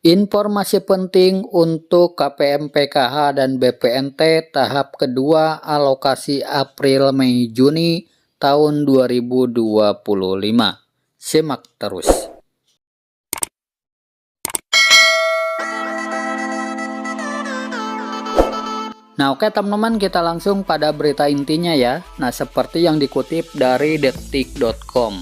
Informasi penting untuk KPM PKH dan BPNT tahap kedua alokasi April, Mei, Juni tahun 2025. Simak terus. Nah, oke teman-teman, kita langsung pada berita intinya ya. Nah, seperti yang dikutip dari detik.com.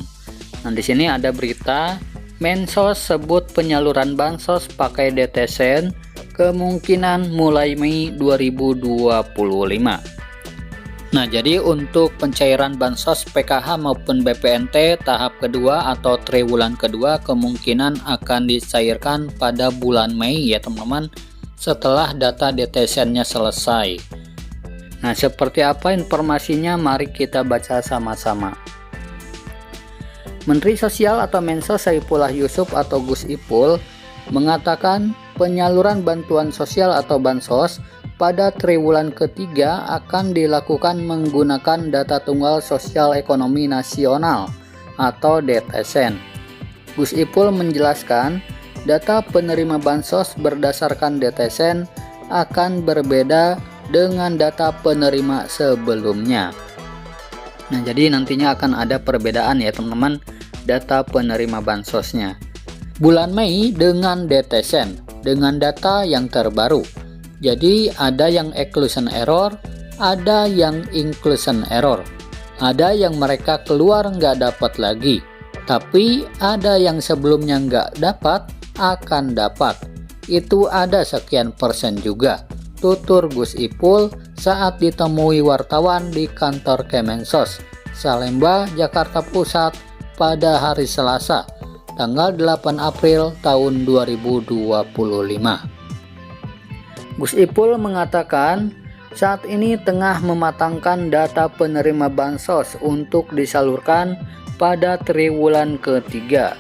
Nah, di sini ada berita Mensos sebut penyaluran bansos pakai DTSen kemungkinan mulai Mei 2025. Nah, jadi untuk pencairan bansos PKH maupun BPNT tahap kedua atau triwulan kedua kemungkinan akan dicairkan pada bulan Mei ya teman-teman, setelah data DTSen-nya selesai. Nah, seperti apa informasinya? Mari kita baca sama-sama. Menteri Sosial atau Mensos Saifullah Yusuf atau Gus Ipul mengatakan penyaluran bantuan sosial atau bansos pada triwulan ketiga akan dilakukan menggunakan data tunggal sosial ekonomi nasional atau DTSen. Gus Ipul menjelaskan data penerima bansos berdasarkan DTSen akan berbeda dengan data penerima sebelumnya. Nah, jadi nantinya akan ada perbedaan ya teman-teman, data penerima bansosnya. Bulan Mei dengan DTSen, dengan data yang terbaru. Jadi ada yang exclusion error, ada yang inclusion error. Ada yang mereka keluar nggak dapat lagi. Tapi ada yang sebelumnya nggak dapat, akan dapat. Itu ada sekian persen juga, tutur Gus Ipul saat ditemui wartawan di kantor Kemensos, Salemba, Jakarta Pusat pada hari Selasa, tanggal 8 April tahun 2025. Gus Ipul mengatakan saat ini tengah mematangkan data penerima bansos untuk disalurkan pada triwulan ketiga.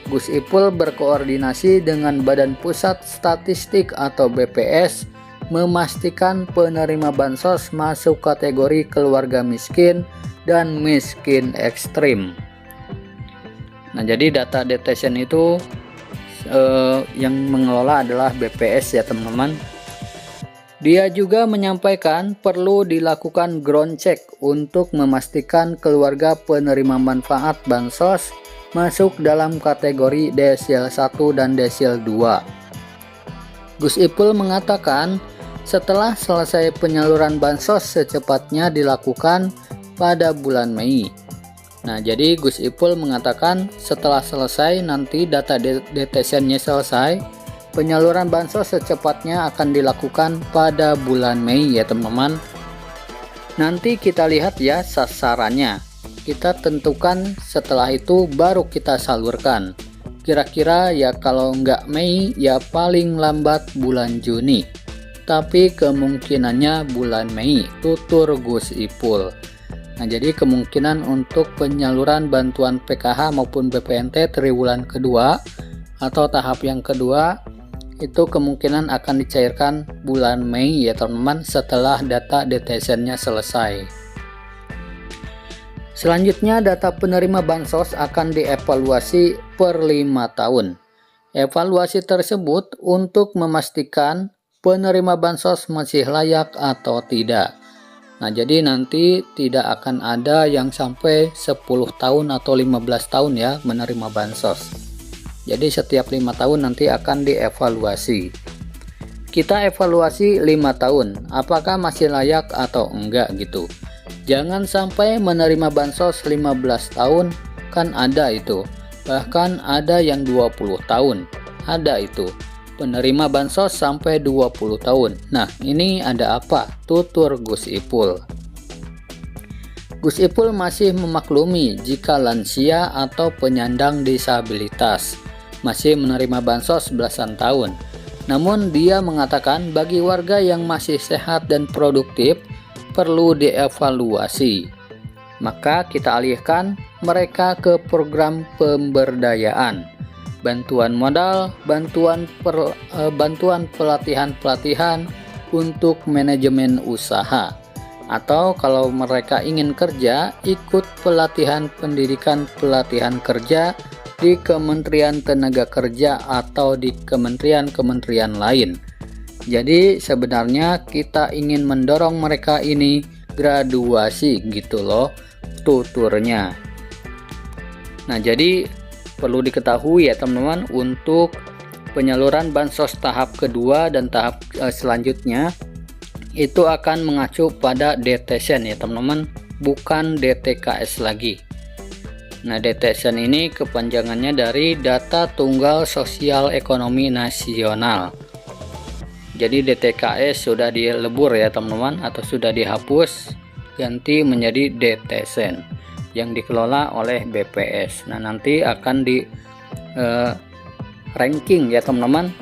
Gus Ipul berkoordinasi dengan Badan Pusat Statistik atau BPS memastikan penerima bansos masuk kategori keluarga miskin dan miskin ekstrim. Nah, jadi data DTSen itu yang mengelola adalah BPS ya teman-teman. Dia juga menyampaikan perlu dilakukan ground check untuk memastikan keluarga penerima manfaat bansos masuk dalam kategori desil 1 dan desil 2. Gus Ipul mengatakan setelah selesai penyaluran bansos secepatnya dilakukan pada bulan Mei. Nah, jadi Gus Ipul mengatakan setelah selesai nanti data DTSen-nya selesai, penyaluran bansos secepatnya akan dilakukan pada bulan Mei ya teman-teman. Nanti kita lihat ya sasarannya. Kita tentukan setelah itu baru kita salurkan. Kira-kira ya kalau nggak Mei ya paling lambat bulan Juni. Tapi kemungkinannya bulan Mei, tutur Gus Ipul. Nah, jadi kemungkinan untuk penyaluran bantuan PKH maupun BPNT triwulan kedua atau tahap yang kedua itu kemungkinan akan dicairkan bulan Mei ya teman-teman, setelah data DTSen-nya selesai. Selanjutnya data penerima bansos akan dievaluasi per 5 tahun. Evaluasi tersebut untuk memastikan penerima bansos masih layak atau tidak. Nah, jadi nanti tidak akan ada yang sampai 10 tahun atau 15 tahun ya menerima bansos. Jadi setiap 5 tahun nanti akan dievaluasi. Kita evaluasi 5 tahun, apakah masih layak atau enggak gitu. Jangan sampai menerima bansos 15 tahun, kan ada itu. Bahkan ada yang 20 tahun, ada itu. Penerima bansos sampai 20 tahun. Nah, ini ada apa? Tutur Gus Ipul. Gus Ipul masih memaklumi jika lansia atau penyandang disabilitas masih menerima bansos belasan tahun. Namun dia mengatakan bagi warga yang masih sehat dan produktif perlu dievaluasi. Maka kita alihkan mereka ke program pemberdayaan. Bantuan modal, bantuan pelatihan-pelatihan untuk manajemen usaha. Atau kalau mereka ingin kerja, ikut pelatihan pendidikan pelatihan kerja di Kementerian Tenaga Kerja atau di kementerian-kementerian lain. Jadi sebenarnya kita ingin mendorong mereka ini graduasi gitu loh tuturnya. Nah, jadi perlu diketahui ya teman-teman, untuk penyaluran bansos tahap kedua dan tahap selanjutnya itu akan mengacu pada DTSEN ya teman-teman, bukan DTKS lagi. Nah, DTSEN ini kepanjangannya dari Data Tunggal Sosial Ekonomi Nasional. Jadi DTKS sudah dilebur ya teman-teman, atau sudah dihapus, ganti menjadi DTSEN yang dikelola oleh BPS. Nah, nanti akan di ranking ya teman-teman,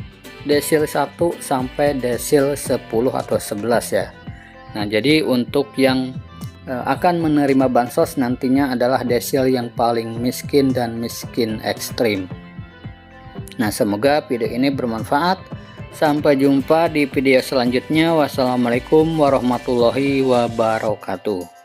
desil 1 sampai desil 10 atau 11 ya. Nah, jadi untuk yang akan menerima bansos nantinya adalah desil yang paling miskin dan miskin ekstrim. Nah, semoga video ini bermanfaat. Sampai jumpa di video selanjutnya. Wassalamualaikum warahmatullahi wabarakatuh.